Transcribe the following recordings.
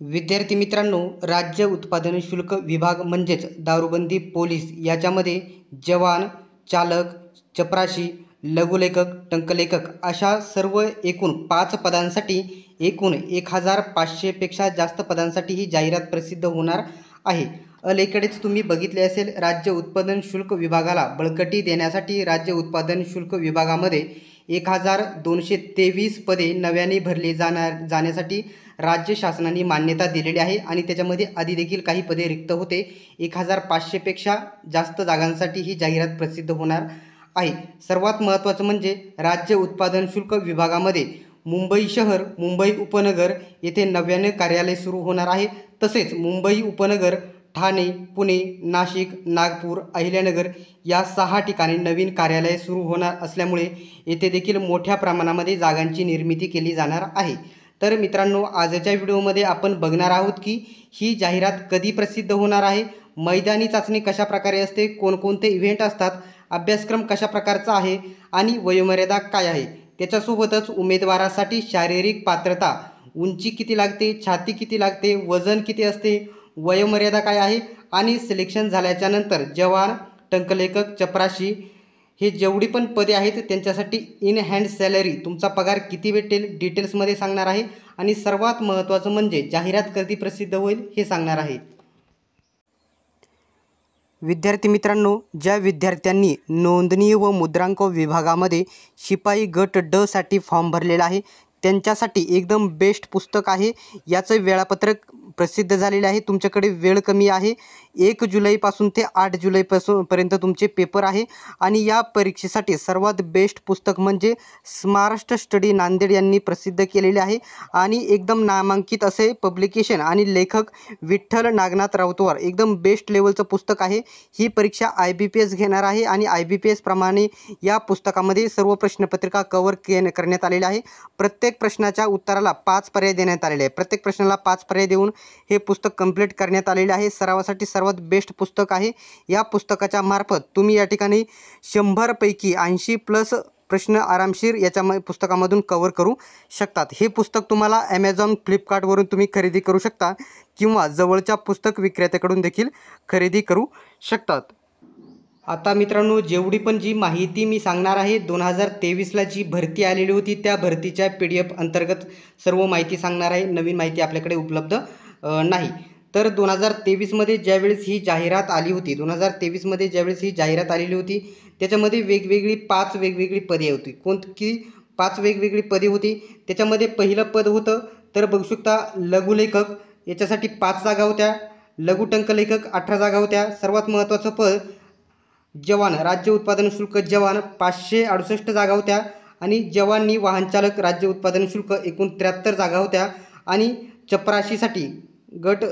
विद्यार्थी मित्रांनो, राज्य उत्पादन शुल्क विभाग म्हणजेच दारूबंदी पोलीस याच्यामध्ये जवान, चालक, चपराशी, लघुलेखक, टंकलेखक अशा सर्व एकूण 5 पदांसाठी एकूण 1500 पेक्षा जास्त पदांसाठी ही जाहिरात प्रसिद्ध होणार आहे। अलीकडेच तुम्ही बघितले असेल, राज्य उत्पादन शुल्क विभागाला बळकटी देण्यासाठी राज्य उत्पादन शुल्क विभागामध्ये 1223 पदे नव्याने भरली जाण्यासाठी राज्य शासनाने मान्यता दिलेली आहे आणि त्याच्यामध्ये आधी देखील काही पदे रिक्त होते। 1500 पेक्षा जास्त जागांसाठी ही जाहिरात प्रसिद्ध होणार आहे। सर्वात महत्त्वाचं म्हणजे राज्य उत्पादन शुल्क विभागामध्ये मुंबई शहर, मुंबई उपनगर येथे नव्याने कार्यालय सुरू होणार आहे। तसेच मुंबई उपनगर, ठाणे, पुणे, नाशिक, नागपूर, अहिल्यानगर या 6 ठिकाणी नवीन कार्यालय सुरू होणार असल्यामुळे येथे देखील मोठ्या प्रमाणामध्ये जागांची निर्मिती केली जाणार आहे। तर मित्रांनो, आजच्या व्हिडिओमध्ये आपण बघणार आहोत की ही जाहिरात कधी प्रसिद्ध होणार आहे, मैदानी चाचणी कशा प्रकारे असते, कोणकोणते इव्हेंट असतात, अभ्यासक्रम कशा प्रकारचा आहे आणि वयोमर्यादा काय आहे। त्याच्यासोबतच उमेदवारासाठी शारीरिक पात्रता, उंची किती लागते, छाती किती लागते, वजन किती असते, वयोमर्यादा काय आहे आणि सिलेक्शन झाल्याच्या नंतर जवान, टंकलेखक, चपराशी हे जेवढी पण पदे आहेत त्यांच्यासाठी इन हँड सॅलरी तुमचा पगार किती भेटेल डिटेल्समध्ये सांगणार आहे आणि सर्वात महत्त्वाचं म्हणजे जाहिरात कधी प्रसिद्ध होईल हे सांगणार आहे। विद्यार्थी मित्रांनो, ज्या विद्यार्थ्यांनी नोंदणी व मुद्रांक विभागामध्ये शिपाई गट ड साठी फॉर्म भरलेला आहे त्यांच्यासाठी एकदम बेस्ट पुस्तक आहे। याचं वेळापत्रक प्रसिद्ध झालेले आहे। तुमच्याकडे वेळ कमी आहे। 1 जुलैपासून ते 8 जुलैपर्यंत तुमचे पेपर आहे आणि या परीक्षेसाठी सर्वात बेस्ट पुस्तक म्हणजे स्मार्ट स्टडी नांदेड यांनी प्रसिद्ध केलेले आहे आणि एकदम नामांकित असे पब्लिकेशन आणि लेखक विठ्ठल नागनाथ राऊतवार एकदम बेस्ट लेवलचं पुस्तक आहे। ही परीक्षा IBPS घेणार आहे आणि IBPS प्रमाणे या पुस्तकामध्ये सर्व प्रश्नपत्रिका कव्हर करण्यात आलेल्या आहे। प्रत्येक प्रश्नाच्या उत्तराला 5 पर्याय देण्यात आलेले आहे। प्रत्येक प्रश्नाला 5 पर्याय देऊन हे पुस्तक कंप्लीट करण्यात आलेले आहे। सरावासाठी सर्वात बेस्ट पुस्तक आहे। या पुस्तकाच्या मार्फत तुम्ही या ठिकाणी 100 पैकी 80+ प्रश्न आरामशीर याच्या पुस्तकामधून कव्हर करू शकतात। हे पुस्तक तुम्हाला Amazon, फ्लिपकार्टवरून तुम्ही खरेदी करू शकता किंवा जवळच्या पुस्तक विक्रेत्याकडून देखील खरेदी करू शकतात। आता मित्रांनो, जेवढी पण जी माहिती मी सांगणार आहे 2023ला जी भरती आलेली होती त्या भरतीच्या PDF अंतर्गत सर्व माहिती सांगणार आहे। नवीन माहिती आपल्याकडे उपलब्ध नाही। तर 2023मध्ये ज्यावेळेस ही जाहिरात आली होती, 2023मध्ये ज्यावेळेस ही जाहिरात आलेली होती त्याच्यामध्ये वेगवेगळी 5 वेगवेगळी पदे होती। कोणती 5 वेगवेगळी पदे होती त्याच्यामध्ये पहिलं पद होतं तर बघू शकता लघुलेखक, याच्यासाठी 5 जागा होत्या। लघुटंकलेखक 18 जागा होत्या। सर्वात महत्त्वाचं पद जवान, राज्य उत्पादन शुल्क जवान 568 जागा होत्या आणि जवानी वाहनचालक राज्य उत्पादन शुल्क एकूण 73 जागा होत्या आणि चपराशीसाठी गट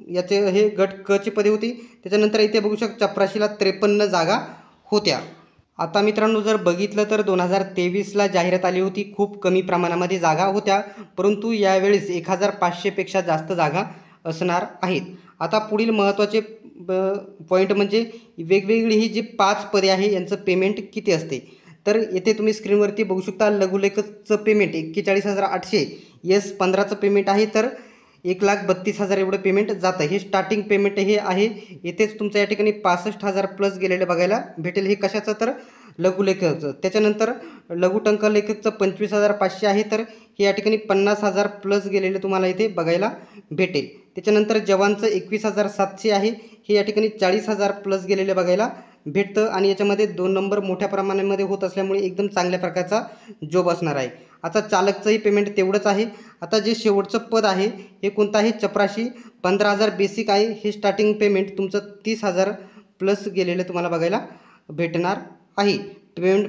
याचे हे गट क ची पदे होती। त्याच्यानंतर इथे बघू शकता चपराशीला 53 जागा होत्या। आता मित्रांनो, जर बघितलं तर 2023ला जाहिरात आली होती, खूप कमी प्रमाणामध्ये जागा होत्या, परंतु यावेळेस 1500 पेक्षा जास्त जागा असणार आहेत। आता पुढील महत्त्वाचे पॉईंट म्हणजे वेगवेगळी ही जी 5 पदे आहे यांचं पेमेंट किती असते। तर येथे तुम्ही स्क्रीनवरती बघू शकता लघुलेखकचं पेमेंट 41,800, S15चं पेमेंट आहे तर 1,32,000 एवढं पेमेंट जातं। हे स्टार्टिंग पेमेंट हे आहे। येथेच तुमचं या ठिकाणी 65,000+ गेलेलं बघायला भेटेल। हे कशाचं तर लघुलेखकचं। त्याच्यानंतर लघुटंकलेखकचं 25,500 आहे तर हे या ठिकाणी 50,000+ गेलेले तुम्हाला इथे बघायला भेटेल। त्याच्यानंतर जवानचं 21,700 आहे, हे या ठिकाणी 40,000+ गेलेले बघायला भेटतं आणि याच्यामध्ये 2 नंबर मोठ्या प्रमाणामध्ये होत असल्यामुळे एकदम चांगल्या प्रकारचा जॉब असणार आहे। आता चालकचंही पेमेंट तेवढंच आहे। आता जे शेवटचं पद आहे हे कोणतं आहे, चपराशी 15,000 बेसिक आहे। हे स्टार्टिंग पेमेंट तुमचं 30,000+ गेलेलं तुम्हाला बघायला भेटणार आहे।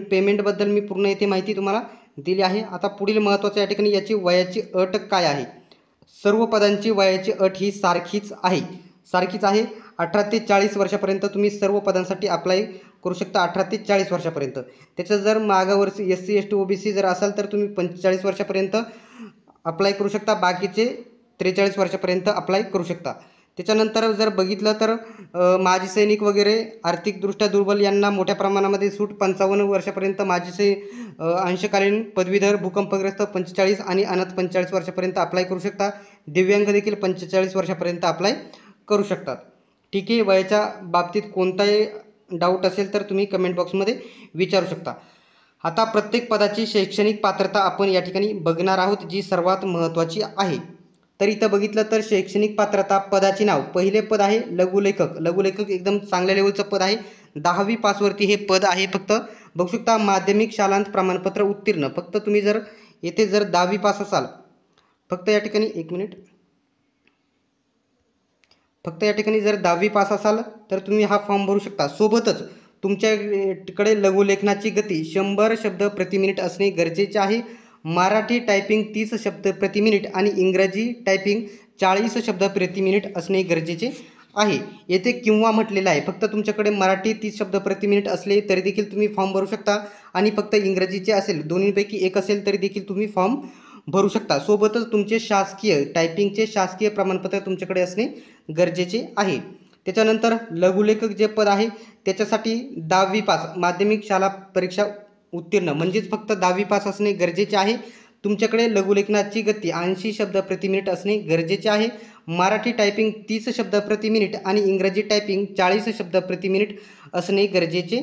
पेमेंटबद्दल मी पूर्ण येथे माहिती तुम्हाला दिली आहे। आता पुढील महत्त्वाचं या ठिकाणी याची वयाची अट काय आहे। सर्व पदांची वयाची अट ही सारखीच आहे। 18 ते 40 वर्षापर्यंत तुम्ही सर्व पदांसाठी अप्लाय करू शकता। 18 ते 40 वर्षापर्यंत। त्याचं जर मागावरची SC ST OBC जर असाल तर तुम्ही 45 वर्षापर्यंत अप्लाय करू शकता, बाकीचे 43 वर्षापर्यंत अप्लाय करू शकता। त्याच्यानंतर जर बघितलं तर माजी सैनिक वगैरे आर्थिकदृष्ट्या दुर्बल यांना मोठ्या प्रमाणामध्ये सूट 55 वर्षापर्यंत, अंशकालीन पदवीधर, भूकंपग्रस्त 45 आणि अनाथ 45 वर्षापर्यंत अप्लाय करू शकता. दिव्यांग देखील 45 वर्षापर्यंत अप्लाय करू शकतात. ठीक आहे. वयाच्या बाबतीत कोणताही डाऊट असेल तर तुम्ही कमेंट बॉक्समध्ये विचारू शकता. आता प्रत्येक पदाची शैक्षणिक पात्रता आपण या ठिकाणी बघणार आहोत, जी सर्वात महत्त्वाची आहे. तर इथं बघितलं तर शैक्षणिक पात्रता, पदाचे नाव. पहिले पद आहे लघुलेखक. लघुलेखक एकदम चांगल्या लेवलचं पद आहे. 10वी पासवरती हे पद आहे. फक्त बघू शकता माध्यमिक शालांत प्रमाणपत्र उत्तीर्ण. फक्त तुम्ही जर येथे जर 10वी पास असाल, फक्त या ठिकाणी फक्त या ठिकाणी जर 10वी पास असाल तर तुम्ही हा फॉर्म भरू शकता. सोबतच तुमच्याकडे लघुलेखनाची गती 100 शब्द प्रति मिनिट असणे गरजेचे आहे. मराठी टायपिंग 30 शब्द प्रति मिनिट आणि इंग्रजी टायपिंग 40 शब्द प्रति मिनिट असणे गरजेचे आहे. येथे किंवा म्हटलेलं आहे. फक्त तुमच्याकडे मराठी 30 शब्द प्रति मिनिट असले तरी देखील तुम्ही फॉर्म भरू शकता आणि फक्त इंग्रजीचे असेल, दोन्हीपैकी एक असेल तरी देखील तुम्ही फॉर्म भरू शकता. सोबतच तुमचे टायपिंगचे शासकीय प्रमाणपत्र तुमच्याकडे असणे गरजेचे आहे. त्याच्यानंतर लघुलेखक जे पद आहे त्याच्यासाठी 10वी पास, माध्यमिक शाळा परीक्षा उत्तीर्ण म्हणजेच फक्त 10वी पास असणे गरजेचे आहे. तुमच्याकडे लघुलेखनाची गती 80 शब्द प्रति मिनिट असणे गरजेचे आहे. मराठी टायपिंग 30 शब्द प्रति मिनिट आणि इंग्रजी टायपिंग 40 शब्द प्रति मिनिट असणे गरजेचे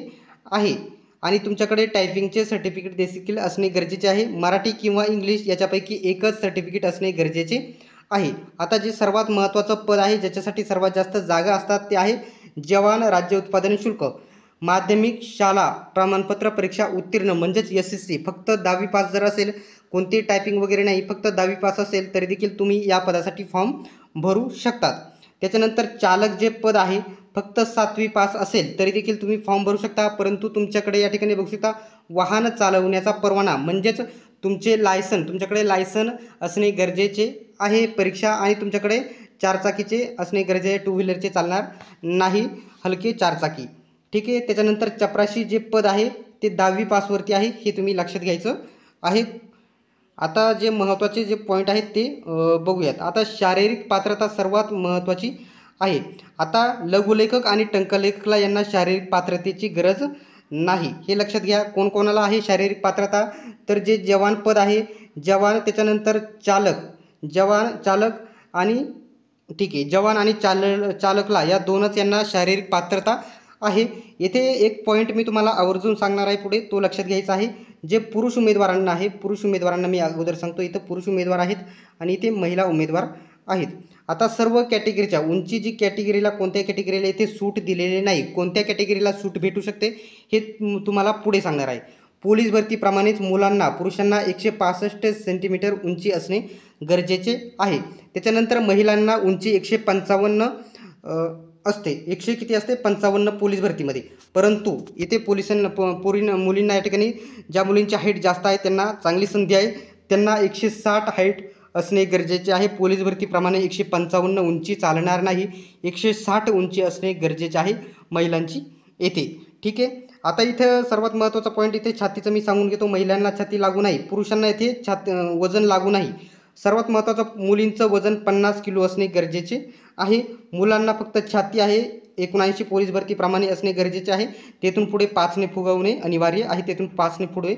आहे. आणि तुमच्याकडे टायपिंगचे सर्टिफिकेट देखील असणे गरजेचे आहे. मराठी किंवा इंग्लिश याच्यापैकी एकच सर्टिफिकेट असणे गरजेचे आहे. आता जे सर्वात महत्त्वाचं पद आहे, ज्याच्यासाठी सर्वात जास्त जागा असतात, ते आहे जवान राज्य उत्पादन शुल्क. माध्यमिक शाळा प्रमाणपत्र परीक्षा उत्तीर्ण म्हणजेच SSC. फक्त 10वी पास जर असेल, कोणती टायपिंग वगैरे नाही, फक्त 10वी पास असेल तरी देखील तुम्ही या पदासाठी फॉर्म भरू शकतात. त्याच्यानंतर चालक जे पद आहे, फक्त 7वी पास असेल तरी देखील तुम्ही फॉर्म भरू शकता. परंतु तुमच्याकडे या ठिकाणी बघू शकता वाहन चालवण्याचा परवाना म्हणजेच तुमच्याकडे लायसन असणे गरजेचे आहे. परीक्षा आणि तुमच्याकडे 4 चाकीचे असणे गरजेचे आहे. 2 व्हीलरचे चालणार नाही, हलके 4 चाकी. ठीक आहे. त्याच्यानंतर चपराशी जे पद आहे ते 10वी पासवरती आहे, हे तुम्ही लक्षात घ्यायचं आहे. आता जे महत्त्वाचे जे पॉईंट आहेत ते बघूयात. आता शारीरिक पात्रता सर्वात महत्त्वाची आहे. आता लघुलेखक आणि टंकलेखकला यांना शारीरिक पात्रतेची गरज नाही, हे लक्षात घ्या. कोणाला आहे शारीरिक पात्रता? तर जे जवान पद आहे, जवान, त्याच्यानंतर चालक आणि जवान आणि चालकला या दोनच यांना शारीरिक पात्रता आहे. येथे एक पॉईंट मी तुम्हाला आवर्जून सांगणार आहे पुढे, तो लक्षात घ्यायचा आहे. जे पुरुष उमेदवारांना आहे, पुरुष उमेदवारांना मी अगोदर सांगतो, इथं पुरुष उमेदवार आहेत आणि इथे महिला उमेदवार आहेत. आता सर्व कॅटेगरीच्या उंची जी कॅटेगरीला, कोणत्या कॅटेगरीला इथे सूट दिलेली नाही, कोणत्या कॅटेगरीला सूट भेटू शकते हे तुम्हाला पुढे सांगणार आहे. पोलीस भरतीप्रमाणेच पुरुषांना 165 सेंटीमीटर उंची असणे गरजेचे आहे. त्याच्यानंतर महिलांना उंची 155 असते. 55 पोलीस भरतीमध्ये. परंतु इथे मुलींना या ठिकाणी ज्या मुलींची हाईट जास्त आहे त्यांना चांगली संधी आहे. त्यांना 160 हाईट असणे गरजेचे आहे. पोलीस भरतीप्रमाणे 155 उंची चालणार नाही, 160 उंची असणे गरजेचे आहे महिलांची येथे. ठीक आहे. आता इथं सर्वात महत्त्वाचा पॉईंट, इथे छातीचं मी सांगून घेतो. महिलांना छाती लागू नाही, पुरुषांना इथे वजन लागू नाही. सर्वात महत्त्वाचं, मुलींचं वजन 50 किलो असणे गरजेचे आहे. मुलांना फक्त छाती आहे 79 पोलीस भरतीप्रमाणे असणे गरजेचे आहे. तेथून पुढे 5ने फुगवणे अनिवार्य आहे, तेथून 5ने पुढे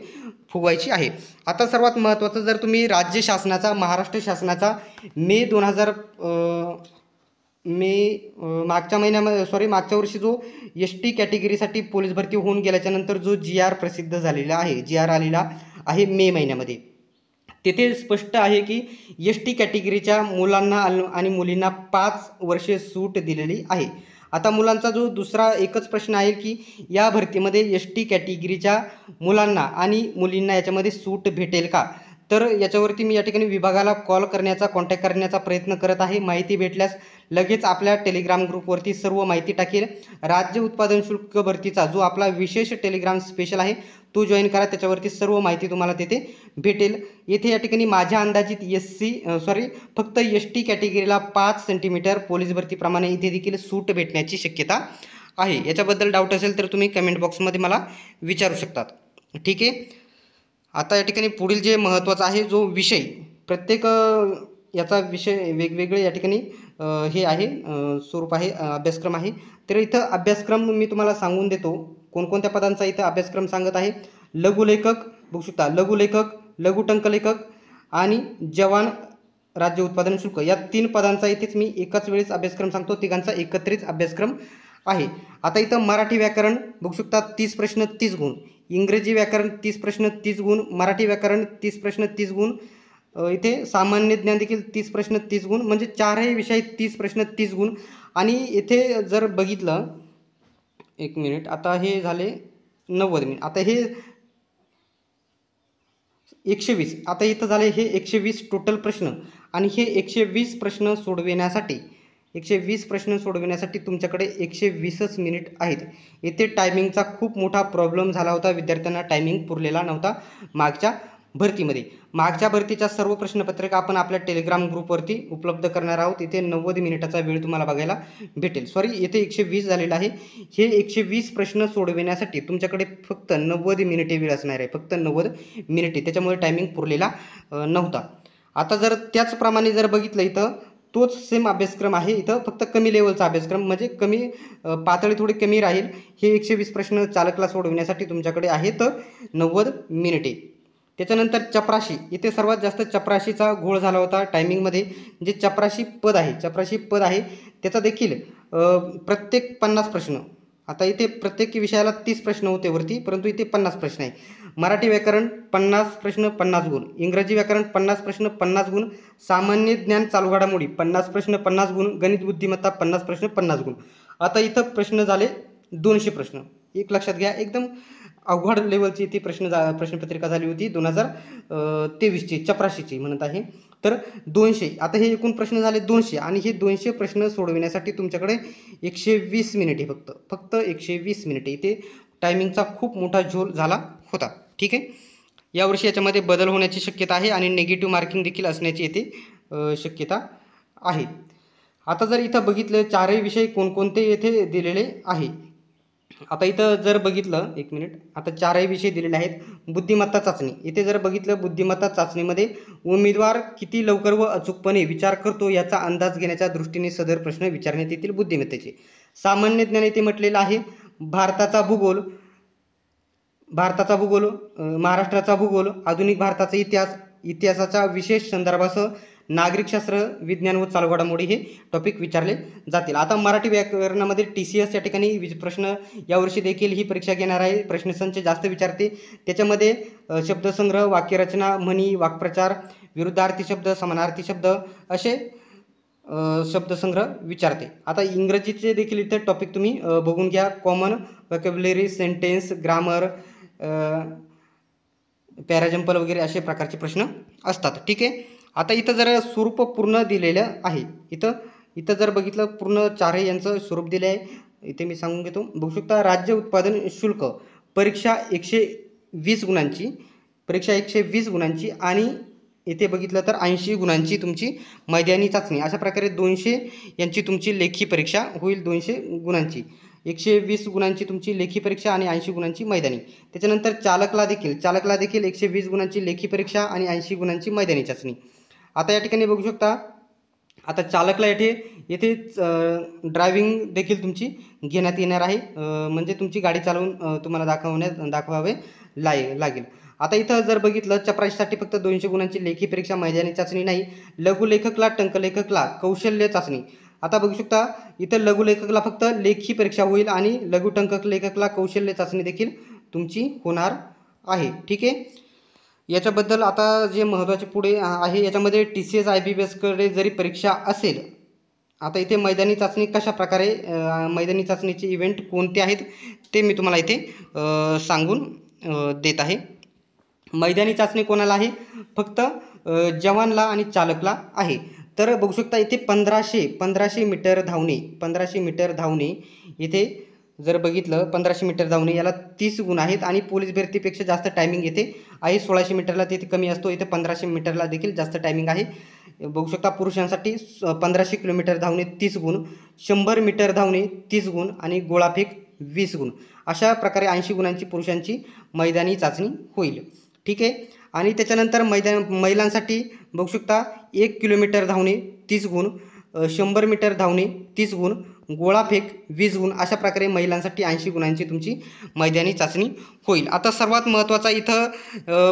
फुगवायची आहे. आता सर्वात महत्त्वाचं, जर तुम्ही राज्य शासनाचा, महाराष्ट्र शासनाचा मागच्या वर्षी जो ST कॅटेगरीसाठी पोलीस भरती होऊन गेल्याच्यानंतर जो GR प्रसिद्ध झालेला आहे, GR आलेला आहे मे महिन्यामध्ये, तेथे स्पष्ट आहे की ST कॅटेगरीच्या मुलांना आणि मुलींना 5 वर्षे सूट दिलेली आहे. आता मुलांचा जो दुसरा एकच प्रश्न आहे की या भरतीमध्ये ST कॅटेगरीच्या मुलांना आणि मुलींना याच्यामध्ये सूट भेटेल का? तर याच्यावरती मी या ठिकाणी विभागाला कॉन्टॅक्ट करण्याचा प्रयत्न करत आहे. माहिती भेटल्यास लगेच आपल्या टेलिग्राम ग्रुपवरती सर्व माहिती टाकेल. राज्य उत्पादन शुल्क भरतीचा जो आपला विशेष टेलिग्राम स्पेशल आहे तो जॉईन करा, त्याच्यावरती सर्व माहिती तुम्हाला तिथे भेटेल. येथे या ठिकाणी माझ्या अंदाजित फक्त ST कॅटेगरीला 5 सेंटीमीटर पोलीस भरतीप्रमाणे इथे देखील सूट भेटण्याची शक्यता आहे. याच्याबद्दल डाऊट असेल तर तुम्ही कमेंट बॉक्समध्ये मला विचारू शकतात. ठीक आहे. आता या ठिकाणी पुढील जे महत्त्वाचं आहे, जो विषय, प्रत्येक याचा विषय वेगवेगळे या ठिकाणी हे आहे स्वरूप आहे, अभ्यासक्रम आहे. तर इथं अभ्यासक्रम मी तुम्हाला सांगून देतो कोणकोणत्या पदांचा इथं अभ्यासक्रम सांगत आहे. लघुलेखक बघू शकता, लघुलेखक, लघुटंकलेखक आणि जवान राज्य उत्पादन शुल्क या 3 पदांचा इथेच मी एकाच वेळेस अभ्यासक्रम सांगतो. तिघांचा एकत्रित अभ्यासक्रम आहे. आता इथं मराठी व्याकरण बघू शकता 30 प्रश्न 30 गुण, इंग्रजी व्याकरण 30 प्रश्न 30 गुण, मराठी व्याकरण 30 प्रश्न 30 गुण, इथे सामान्य ज्ञान देखील 30 प्रश्न 30 गुण, म्हणजे चारही विषय 30 प्रश्न 30 गुण. आणि इथे जर बघितलं, एक मिनिट, आता हे झाले 90 मिनिट, आता हे 120, आता इथं झाले हे 120 टोटल प्रश्न. आणि हे 120 प्रश्न सोडविण्यासाठी 120 प्रश्न सोडविण्यासाठी तुमच्याकडे 120च मिनिट आहेत. इथे टायमिंगचा खूप मोठा प्रॉब्लेम झाला होता, विद्यार्थ्यांना टायमिंग पुरलेला नव्हता मागच्या भरतीमध्ये. मागच्या भरतीच्या सर्व प्रश्नपत्रिका आपण आपल्या टेलिग्राम ग्रुपवरती उपलब्ध करणार आहोत. इथे 90 मिनिटाचा वेळ तुम्हाला बघायला भेटेल. सॉरी, इथे 120 झालेला आहे. हे 120 प्रश्न सोडविण्यासाठी तुमच्याकडे फक्त 90 मिनिटे वेळ असणार आहे, फक्त 90 मिनिटे. त्याच्यामुळे टायमिंग पुरलेला नव्हता. आता जर त्याचप्रमाणे जर बघितलं, इथं तोच सेम अभ्यासक्रम आहे, इथं फक्त कमी लेवलचा अभ्यासक्रम, म्हणजे कमी पातळी थोडी कमी राहील. हे 120 प्रश्न चालकला सोडविण्यासाठी तुमच्याकडे आहेत 90 मिनिटे. त्याच्यानंतर चपराशी, इथे सर्वात जास्त चपराशीचा घोळ झाला होता टायमिंगमध्ये. जे चपराशी पद आहे त्याचा देखील प्रत्येक 50 प्रश्न. आता इथे प्रत्येक विषयाला 30 प्रश्न होते वरती, परंतु इथे 50 प्रश्न आहे. मराठी व्याकरण 50 प्रश्न 50 गुण, इंग्रजी व्याकरण 50 प्रश्न 50 गुण, सामान्य ज्ञान चालू घडामोडी 50 प्रश्न 50 गुण, गणित बुद्धिमत्ता 50 प्रश्न 50 गुण. आता इथं प्रश्न झाले 200 प्रश्न. एक लक्षात घ्या, एकदम अवघड लेवलची ती प्रश्नपत्रिका झाली होती 2023ची, चपराशीची म्हणत आहे. तर 200, आता हे एकूण प्रश्न झाले 200, आणि हे 200 प्रश्न सोडविण्यासाठी तुमच्याकडे 120 मिनिटे, फक्त 120 मिनिटे. इथे टायमिंगचा खूप मोठा झोल झाला होता. ठीक आहे, यावर्षी याच्यामध्ये बदल होण्याची शक्यता आहे आणि नेगेटिव्ह मार्किंग देखील असण्याची येथे शक्यता आहे. आता जर इथं बघितलं चारही विषय कोणकोणते येथे दिलेले आहे. आता इथं जर बघितलं, एक मिनिट, आता चारही विषय दिलेले आहेत. बुद्धिमत्ता चाचणी, इथे जर बघितलं, बुद्धिमत्ता चाचणीमध्ये उमेदवार किती लवकर व अचूकपणे विचार करतो याचा अंदाज घेण्याच्या दृष्टीने सदर प्रश्न विचारण्यात येतील बुद्धिमत्तेचे. सामान्य ज्ञान इथे म्हटलेलं आहे. भारताचा भूगोल, महाराष्ट्राचा भूगोल, आधुनिक भारताचा इतिहास, इतिहासाच्या विशेष संदर्भासह नागरिकशास्त्र, विज्ञान व चालू घडामोडी हे टॉपिक विचारले जातील. आता मराठी व्याकरणामध्ये TCS या ठिकाणी प्रश्न यावर्षी देखील ही परीक्षा घेणार आहे. प्रश्नसंच जास्त विचारते. त्याच्यामध्ये शब्दसंग्रह, वाक्यरचना, म्हणी, वाक्प्रचार, विरुद्धार्थी शब्द, समानार्थी शब्द असे शब्दसंग्रह विचारते. आता इंग्रजीचे देखील इथे टॉपिक तुम्ही बघून घ्या. कॉमन व्होकॅब्युलरी, सेंटेन्स, ग्रामर, पॅराजंपल वगैरे असे प्रकारचे प्रश्न असतात. ठीक आहे, आता इथं जर स्वरूप पूर्ण दिलेलं आहे. इथं जर बघितलं, पूर्ण चारही यांचं स्वरूप दिले आहे. इथे मी सांगून घेतो, बघू शकता. राज्य उत्पादन शुल्क परीक्षा 120 गुणांची, आणि इथे बघितलं तर 80 गुणांची तुमची मैदानी चाचणी. अशा प्रकारे 200 यांची तुमची लेखी परीक्षा होईल. 200 गुणांची, 120 गुणांची तुमची लेखी परीक्षा आणि 80 गुणांची मैदानी. त्याच्यानंतर चालकला देखील 120 गुणांची लेखी परीक्षा आणि 80 गुणांची मैदानी चाचणी. आता या ठिकाणी बघू शकता, आता चालकला येथे ड्रायव्हिंग देखील तुमची घेण्यात येणार आहे, म्हणजे तुमची गाडी चालवून तुम्हाला दाखवावे लागेल. आता इथं जर बघितलं, चपराशीसाठी फक्त 200 गुणांची लेखी परीक्षा, मैदानी चाचणी नाही. लघुलेखकला, टंकलेखकला कौशल्य चाचणी. आता बघू शकता, इथं लघुलेखकला फक्त लेखी परीक्षा होईल आणि लघुटंकलेखकला कौशल्य चाचणी देखील तुमची होणार आहे. ठीक आहे, याच्याबद्दल आता जे महत्त्वाचे पुढे आहे, याच्यामध्ये TCS IBBSकडे जरी परीक्षा असेल, आता इथे मैदानी चाचणी कशा प्रकारे, मैदानी चाचणीचे इव्हेंट कोणते आहेत ते मी तुम्हाला इथे सांगून देत आहे. मैदानी चाचणी कोणाला आहे? फक्त जवानला आणि चालकला आहे. तर बघू शकता, इथे 1500 मीटर धावणे, इथे जर बघितलं 1500 मीटर धावणे याला 30 गुण आहेत आणि पोलीस भरतीपेक्षा जास्त टायमिंग येथे आहे. 1600 मीटरला तिथे कमी असतो, इथे 1500 मीटरला देखील जास्त टायमिंग आहे. बघू शकता, पुरुषांसाठी 1500 किलोमीटर धावणे 30 गुण, 100 मीटर धावणे 30 गुण आणि गोळाफेक 20 गुण. अशा प्रकारे 80 गुणांची पुरुषांची मैदानी चाचणी होईल. ठीक आहे, आणि त्याच्यानंतर महिलांसाठी बघू शकता 1 किलोमीटर धावणे 30 गुण, 100 मीटर धावणे 30 गुण, गोळाफेक 20 गुण, अशा प्रकारे महिलांसाठी 80 गुणांची तुमची मैदानी चाचणी होईल. आता सर्वात महत्त्वाचा इथं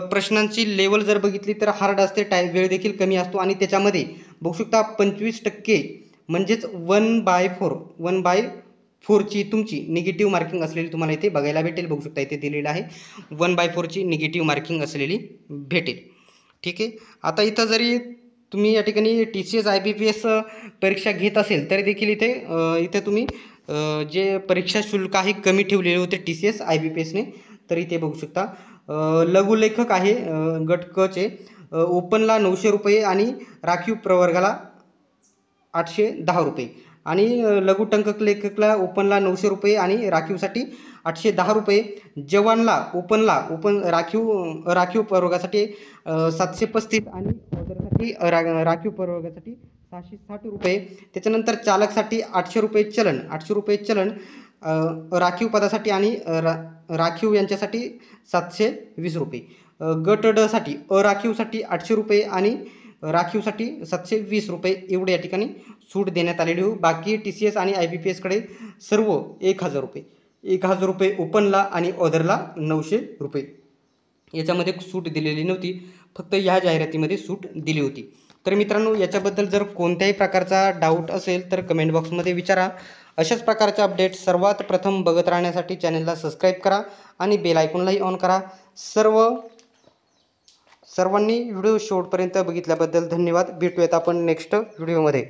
प्रश्नांची लेवल जर बघितली तर हार्ड असते, वेळ देखील कमी असतो आणि त्याच्यामध्ये बघू शकता 25% म्हणजेच 1/4ची तुमची निगेटिव्ह मार्किंग असलेली तुम्हाला इथे बघायला भेटेल. बघू शकता इथे दिलेलं आहे 1/4ची निगेटिव्ह मार्किंग असलेली भेटेल. ठीक आहे. आता इथं जरी तुम्ही या ठिकाणी TCS IBPS परीक्षा घेत असेल तरी देखील इथे तुम्ही जे परीक्षा शुल्क आहे कमी ठेवलेले होते TCS IBPSने, तर इथे बघू शकता. लघुलेखक आहे गट क चे ओपनला 900 रुपये आणि राखीव प्रवर्गाला 810 रुपये, आणि लघुटंकक लेखकला ओपनला 900 रुपये आणि राखीवसाठी 810 रुपये. जवानला ओपन राखीव प्रवर्गासाठी 735 आणि ऑदरसाठी राखीव प्रवर्गासाठी 660 रुपये. त्याच्यानंतर चालकसाठी 800 रुपये चलन राखीव पदासाठी आणि राखीव यांच्यासाठी 720 रुपये. गट ड साठी अराखीवसाठी 800 रुपये आणि राखीवसाठी 720 रुपये एवढे या ठिकाणी सूट देण्यात आलेली हो. बाकी TCS आणि IBPSकडे सर्व 1000 रुपये ओपनला आणि ऑदरला 900 रुपये याच्यामध्ये सूट दिलेली नव्हती, फक्त ह्या जाहिरातीमध्ये सूट दिली होती. तर मित्रांनो, याच्याबद्दल जर कोणत्याही प्रकारचा डाऊट असेल तर कमेंट बॉक्समध्ये विचारा. अशाच प्रकारचे अपडेट सर्वात प्रथम बघत राहण्यासाठी चॅनलला सबस्क्राईब करा आणि बेल आयकॉनलाही ऑन करा. सर्वांनी व्हिडिओ शेवटपर्यंत बघितल्याबद्दल धन्यवाद. भेटूयात आपण नेक्स्ट व्हिडिओमध्ये.